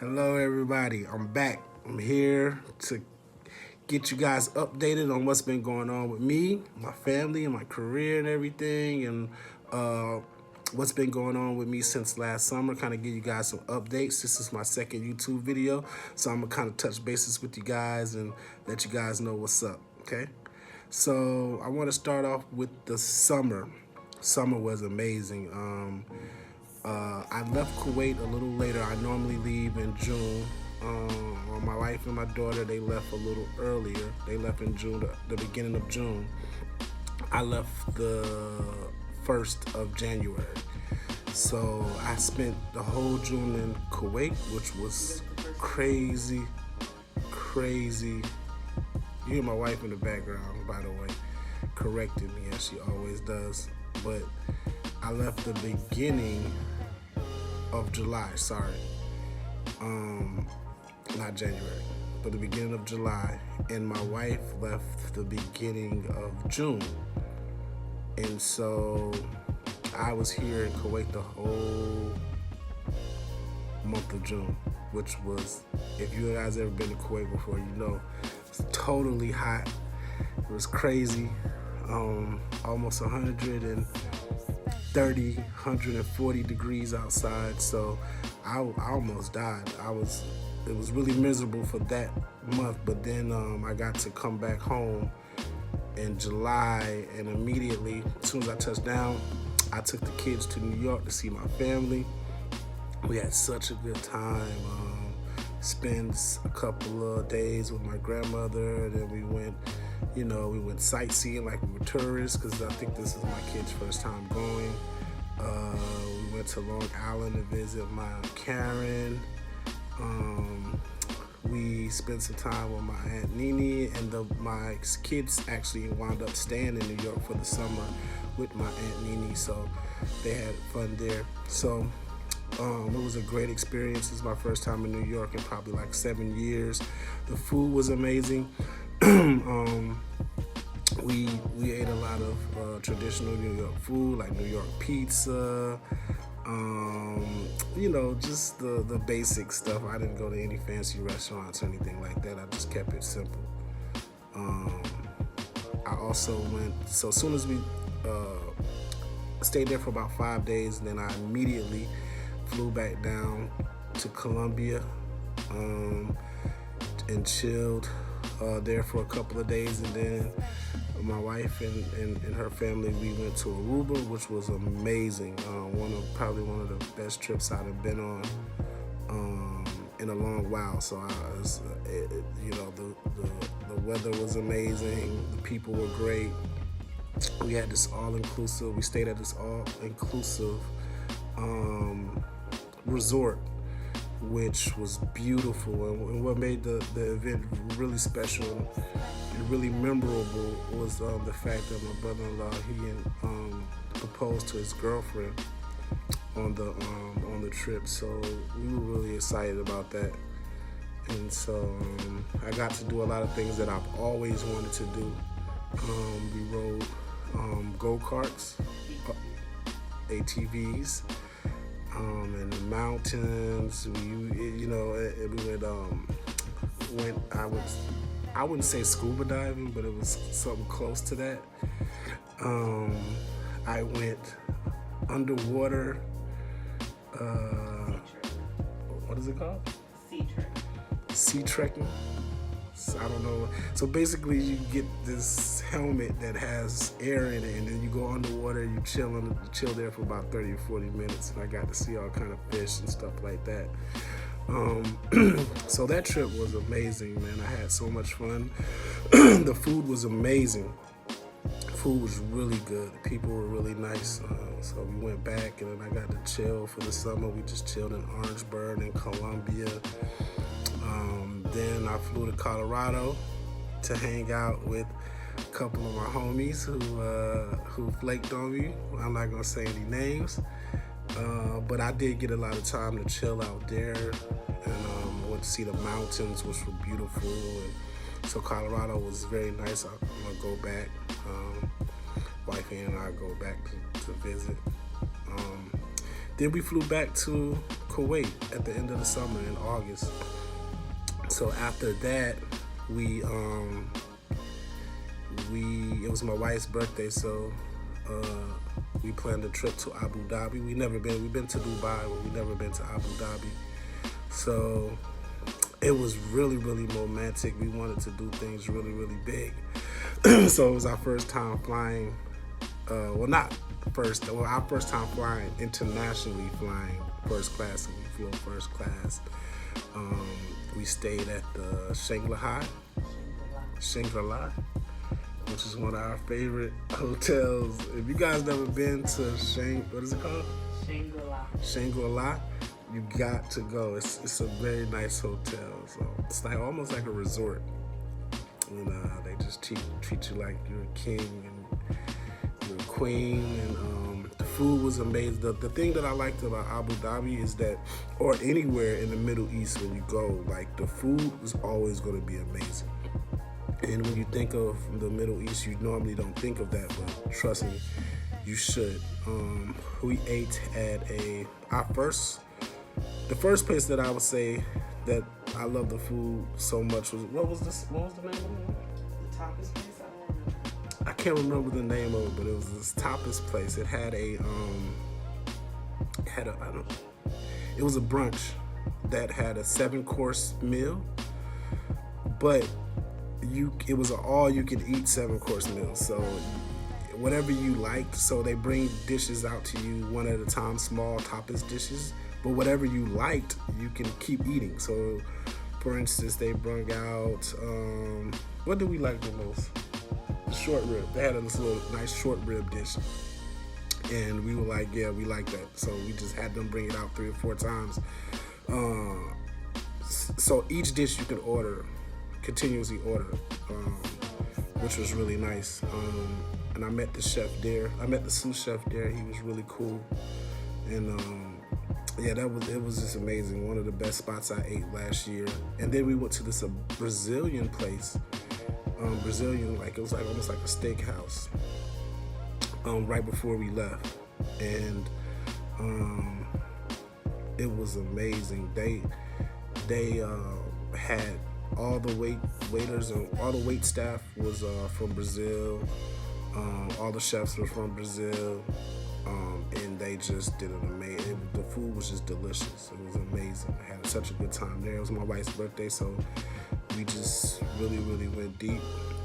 Hello, everybody. I'm back. I'm here to get you guys updated on what's been going on with me, my family, and my career and everything, and what's been going on with me since last summer. Kind of give you guys some updates. This is my second YouTube video, so I'm gonna kind of touch bases with you guys and let you guys know what's up. Okay. So I want to start off with the summer. Summer was amazing. I left Kuwait a little later. I normally leave in June. My wife and my daughter, they left a little earlier. They left in June, the beginning of June. I left the 1st of January. So I spent the whole June in Kuwait, which was crazy. You hear my wife in the background, by the way, correcting me as she always does. But I left the beginning of July, not January, but the beginning of July, and my wife left the beginning of June. And so I was here in Kuwait the whole month of June, which was, if you guys ever been to Kuwait before, you know, it's totally hot. It was crazy. Almost 130, 140 degrees outside, so I almost died. It was really miserable for that month, but then I got to come back home in July, and immediately, as soon as I touched down, I took the kids to New York to see my family. We had such a good time. Spent a couple of days with my grandmother, and then we went sightseeing like we were tourists, because I think this is my kids' first time going. We went to Long Island to visit my Aunt Karen. We spent some time with my Aunt Nene, and my kids actually wound up staying in New York for the summer with my Aunt Nene, so they had fun there. So it was a great experience. It's my first time in New York in probably like 7 years. The food was amazing. We ate a lot of traditional New York food, like New York pizza, just the basic stuff. I didn't go to any fancy restaurants or anything like that. I just kept it simple. I also went, so as soon as we stayed there for about 5 days, and then I immediately flew back down to Colombia and chilled there for a couple of days, and then my wife and her family, we went to Aruba, which was amazing. Probably one of the best trips I've been on in a long while. So the weather was amazing. The people were great. We had this all-inclusive. We stayed at this all-inclusive resort, which was beautiful, and what made the event really special and really memorable was the fact that my brother-in-law, he proposed to his girlfriend on the trip, so we were really excited about that. And so I got to do a lot of things that I've always wanted to do. We rode go-karts, ATVs, in the mountains. I wouldn't say scuba diving, but it was something close to that. I went underwater. What is it called? Sea trekking. I don't know. So basically, you get this helmet that has air in it, and then you go underwater. You chill there for about 30 or 40 minutes, and I got to see all kind of fish and stuff like that. So that trip was amazing, man. I had so much fun. The food was amazing. Food was really good. The people were really nice. So we went back, and then I got to chill for the summer. We just chilled in Orangeburg and Colombia. Then I flew to Colorado to hang out with a couple of my homies who flaked on me. I'm not gonna say any names, but I did get a lot of time to chill out there, and went to see the mountains, which were beautiful. And so Colorado was very nice. I'm gonna go back. Wifey and I go back to visit. Then we flew back to Kuwait at the end of the summer in August. So after that, it was my wife's birthday, so we planned a trip to Abu Dhabi. We've been to Dubai, but we've never been to Abu Dhabi. So it was really, really romantic. We wanted to do things really, really big. So it was our first time flying, our first time flying internationally, flying first class. So we flew first class. We stayed at the Shangri-La, which is one of our favorite hotels. If you guys never been to what is it called? Shangri-La. You got to go. It's a very nice hotel. So it's like almost like a resort. And they just treat you like you're a king and you're a queen. And the food was amazing. The thing that I liked about Abu Dhabi is that, or anywhere in the Middle East when you go, like the food is always going to be amazing. And when you think of the Middle East, you normally don't think of that, but trust me, you should. We ate at the first place that I would say that I love the food so much was, what was the name of it? The tapas place? I don't remember. I can't remember the name of it, but it was this tapas place. It had it was a brunch that had a 7-course meal, but it was an all-you-can-eat 7-course meal. So whatever you liked, so they bring dishes out to you one at a time, small tapas dishes. But whatever you liked, you can keep eating. So, for instance, they brought out, what do we like the most? The short rib. They had this little nice short rib dish. And we were like, yeah, we like that. So we just had them bring it out 3 or 4 times. So each dish you could continuously order, which was really nice. And I met the chef there. I met the sous chef there. He was really cool. And yeah, it was just amazing. One of the best spots I ate last year. And then we went to this Brazilian place. Like it was like almost like a steakhouse. Right before we left, and it was amazing. They had all the waiters and all the wait staff was from Brazil. All the chefs were from Brazil. And they just did an amazing. The food was just delicious. It was amazing. I had such a good time there. It was my wife's birthday, so we just really, really went deep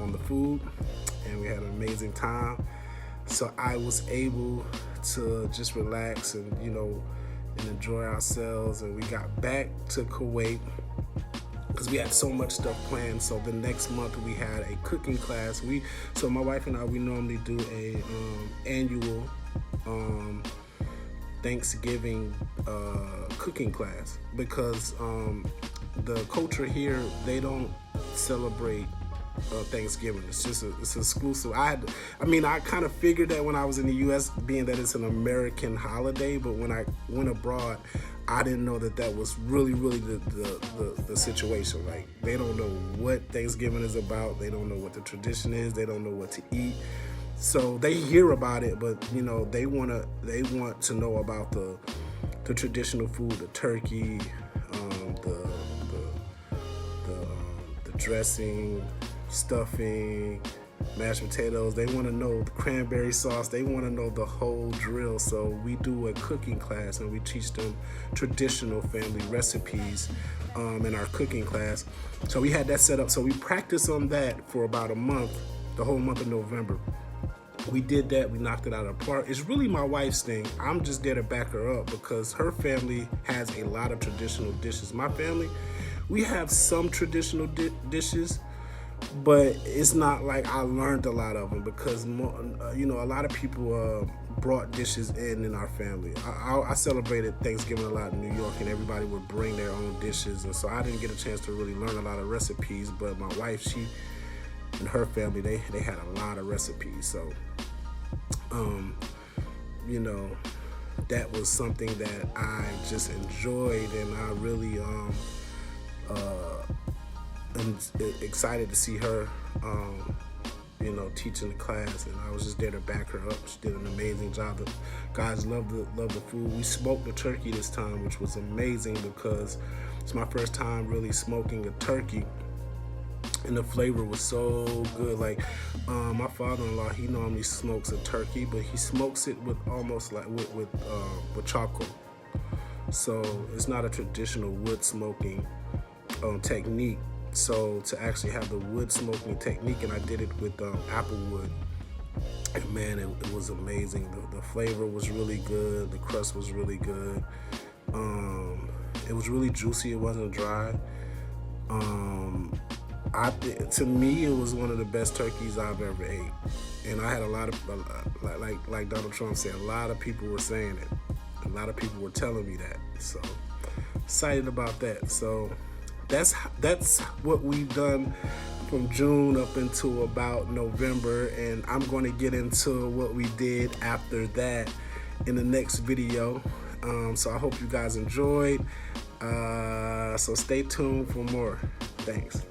on the food, and we had an amazing time. So I was able to just relax and and enjoy ourselves. And we got back to Kuwait because we had so much stuff planned. So the next month we had a cooking class. So my wife and I, we normally do a annual Thanksgiving cooking class because the culture here, they don't celebrate Thanksgiving. It's exclusive. I kind of figured that when I was in the U.S., being that it's an American holiday, but when I went abroad, I didn't know that was really, really the situation. Like, they don't know what Thanksgiving is about. They don't know what the tradition is. They don't know what to eat. So they hear about it, but they want to know about the traditional food, the turkey, the dressing, stuffing, mashed potatoes. They want to know the cranberry sauce. They want to know the whole drill. So we do a cooking class and we teach them traditional family recipes in our cooking class. So we had that set up. So we practiced on that for about a month, the whole month of November. We did that. We knocked it out of the park. It's really my wife's thing. I'm just there to back her up because her family has a lot of traditional dishes. My family, we have some traditional dishes, but it's not like I learned a lot of them because, a lot of people brought dishes in our family. I celebrated Thanksgiving a lot in New York, and everybody would bring their own dishes, and so I didn't get a chance to really learn a lot of recipes, but my wife, she and her family, they had a lot of recipes. So, that was something that I just enjoyed, and I really am excited to see her teaching the class, and I was just there to back her up. She did an amazing job. The guys loved the food. We smoked the turkey this time, which was amazing because it's my first time really smoking a turkey, and the flavor was so good. Like my father-in-law, he normally smokes a turkey, but he smokes it with almost like with charcoal. So it's not a traditional wood smoking technique. So to actually have the wood smoking technique, and I did it with apple wood, and man, it was amazing. The flavor was really good. The crust was really good. It was really juicy. It wasn't dry. To me, it was one of the best turkeys I've ever ate. And I had a lot of, like Donald Trump said, a lot of people were saying it. A lot of people were telling me that. So excited about that. So that's what we've done from June up until about November, and I'm going to get into what we did after that in the next video. So I hope you guys enjoyed. So stay tuned for more. Thanks.